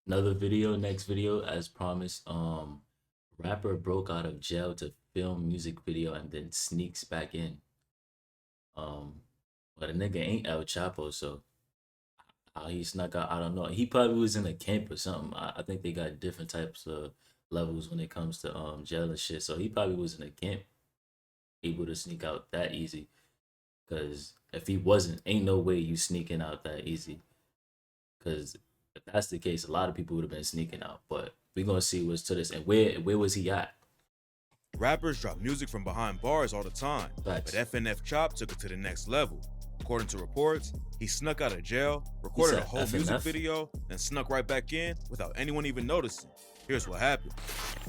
Another video, next video, as promised. Rapper broke out of jail to film music video and then sneaks back in. Um, but a nigga ain't El Chapo, so how he snuck out, I don't know. He probably was in a camp or something. I think they got different types of levels when it comes to jail and shit. So he probably was in a camp, able to sneak out that easy. Cause if he wasn't, ain't no way you sneaking out that easy. Cause if that's the case, a lot of people would have been sneaking out. But we gonna see what's to this and where was he at? Rappers drop music from behind bars all the time, Facts. but FNF Chop took it to the next level. According to reports, he snuck out of jail, recorded a said whole music FNF? video, and snuck right back in without anyone even noticing. Here's what happened.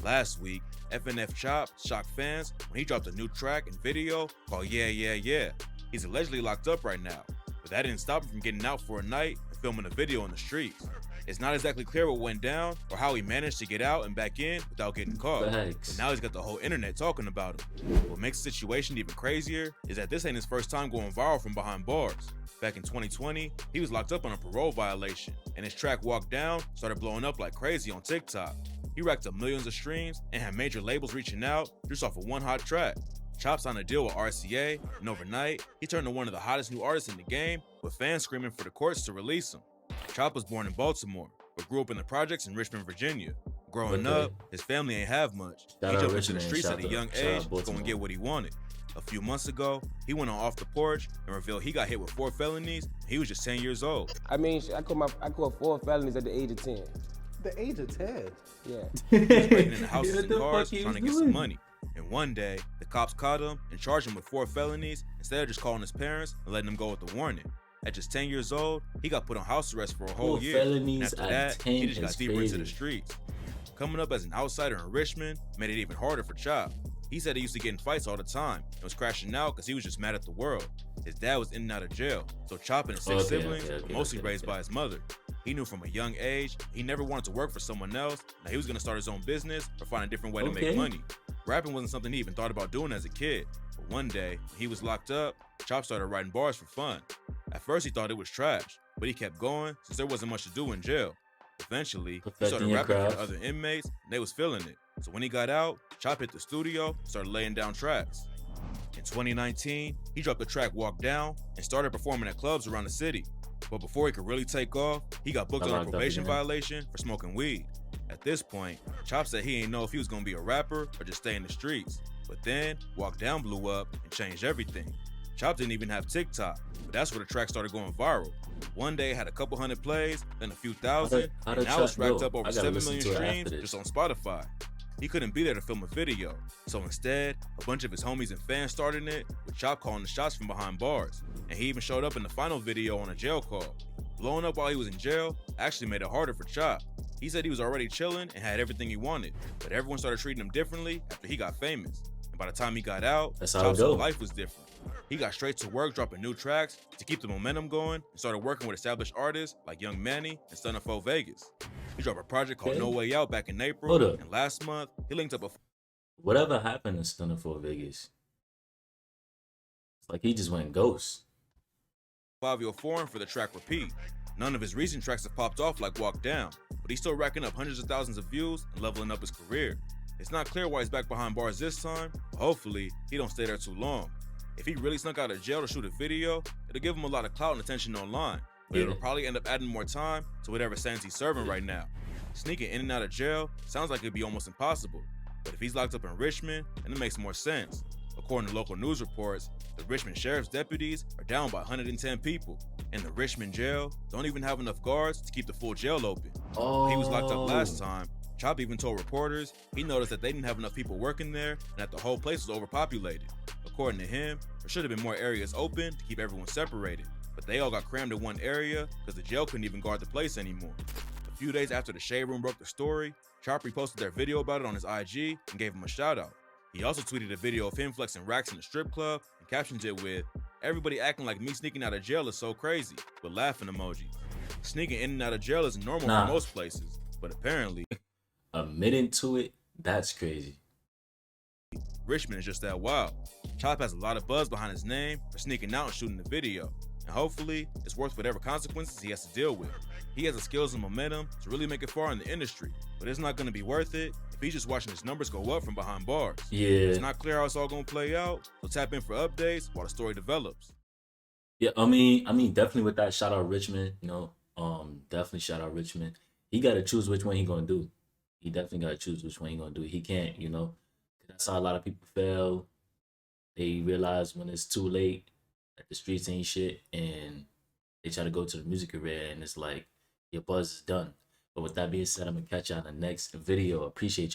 Last week, FNF Chop shocked fans when he dropped a new track and video called Yeah Yeah Yeah. He's allegedly locked up right now, but that didn't stop him from getting out for a night and filming a video in the streets. It's not exactly clear what went down or how he managed to get out and back in without getting caught. Facts. But now he's got the whole internet talking about him. What makes the situation even crazier is that this ain't his first time going viral from behind bars. Back in 2020, he was locked up on a parole violation, and his track Walk Down started blowing up like crazy on TikTok. He racked up millions of streams and had major labels reaching out just off of one hot track. Chop signed a deal with RCA, and overnight, he turned to one of the hottest new artists in the game, with fans screaming for the courts to release him. Chop was born in Baltimore, but grew up in the projects in Richmond, Virginia. Growing Okay. up, his family ain't have much. Shout He out jumped into the Richmond, streets shout at a out- young shout out age to go Baltimore. and get what he wanted. A few months ago, he went on Off the Porch and revealed he got hit with 4 felonies. And he was just 10 years old. I mean, I caught 4 felonies at the age of 10. The age of 10. Yeah. He was breaking into houses What and the cars fuck he trying to was get some doing? money. And one day, the cops caught him and charged him with 4 felonies instead of just calling his parents and letting him go with the warning. At just 10 years old, he got put on house arrest for a whole 4 year. And felonies after at that, 10 he just got is deeper into the crazy. streets. Coming up as an outsider in Richmond made it even harder for Chop. He said he used to get in fights all the time and was crashing out because he was just mad at the world. His dad was in and out of jail, so Chop and his 6 siblings were mostly raised by his mother. He knew from a young age he never wanted to work for someone else, that he was going to start his own business or find a different way to Okay. make money. Rapping wasn't something he even thought about doing as a kid, but one day, when he was locked up, Chop started writing bars for fun. At first he thought it was trash, but he kept going since there wasn't much to do in jail. Eventually, he Perfecting started your rapping for craft. the other inmates, and they was feeling it. So when he got out, Chop hit the studio and started laying down tracks. In 2019, he dropped the track Walk Down and started performing at clubs around the city. But before he could really take off, he got booked Got on a locked up probation again. violation for smoking weed. At this point, Chop said he didn't know if he was gonna be a rapper or just stay in the streets. But then, Walk Down blew up and changed everything. Chop didn't even have TikTok, but that's where the track started going viral. One day it had a couple hundred plays, then a few thousand, How'd and the now it's track racked go? up over I gotta 7 listen million to it after streams this. just on Spotify. He couldn't be there to film a video, so instead, a bunch of his homies and fans started it, with Chop calling the shots from behind bars. And he even showed up in the final video on a jail call. Blowing up while he was in jail actually made it harder for Chop. He said he was already chilling and had everything he wanted, but everyone started treating him differently after he got famous. And by the time he got out, That's how it Chop's go. whole life was different. He got straight to work dropping new tracks to keep the momentum going and started working with established artists like Young Manny and Stunna 4 Vegas. He dropped a project called Okay. No Way Out back in April, Hold up. and last month he linked up a Whatever happened to Stunner for Vegas? It's like he just went ghost. 5-year foreign for the track Repeat. None of his recent tracks have popped off like Walk Down, but he's still racking up hundreds of thousands of views and leveling up his career. It's not clear why he's back behind bars this time, but hopefully he don't stay there too long. If he really snuck out of jail to shoot a video, it'll give him a lot of clout and attention online, but Yeah. it'll probably end up adding more time to whatever sentence he's serving right now. Sneaking in and out of jail sounds like it'd be almost impossible, but if he's locked up in Richmond, then it makes more sense. According to local news reports, the Richmond Sheriff's deputies are down by 110 people, and the Richmond jail don't even have enough guards to keep the full jail open. Oh, He was locked up last time. Chop even told reporters he noticed that they didn't have enough people working there and that the whole place was overpopulated. According to him, there should have been more areas open to keep everyone separated, but they all got crammed in one area because the jail couldn't even guard the place anymore. A few days after the Shade Room broke the story, Chop reposted their video about it on his IG and gave him a shout out. He also tweeted a video of him flexing racks in the strip club and captioned it with, "Everybody acting like me sneaking out of jail is so crazy," with laughing emojis. Sneaking in and out of jail is normal Nah. for most places, but apparently, Admitting to it, that's crazy. Richmond is just that wild. Chop has a lot of buzz behind his name for sneaking out and shooting the video. and hopefully it's worth whatever consequences he has to deal with. He has the skills and momentum to really make it far in the industry, but it's not going to be worth it if he's just watching his numbers go up from behind bars. Yeah. It's not clear how it's all going to play out, so tap in for updates while the story develops. Yeah, I mean, definitely with that, shout out Richmond. Definitely shout out Richmond. He got to choose which one he gonna do. He definitely got to choose which one he gonna do. He can't, 'cause that's how a lot of people fail. They realize when it's too late that the streets ain't shit, and they try to go to the music career, and it's like your buzz is done. But with that being said, I'm gonna catch you on the next video. Appreciate y'all.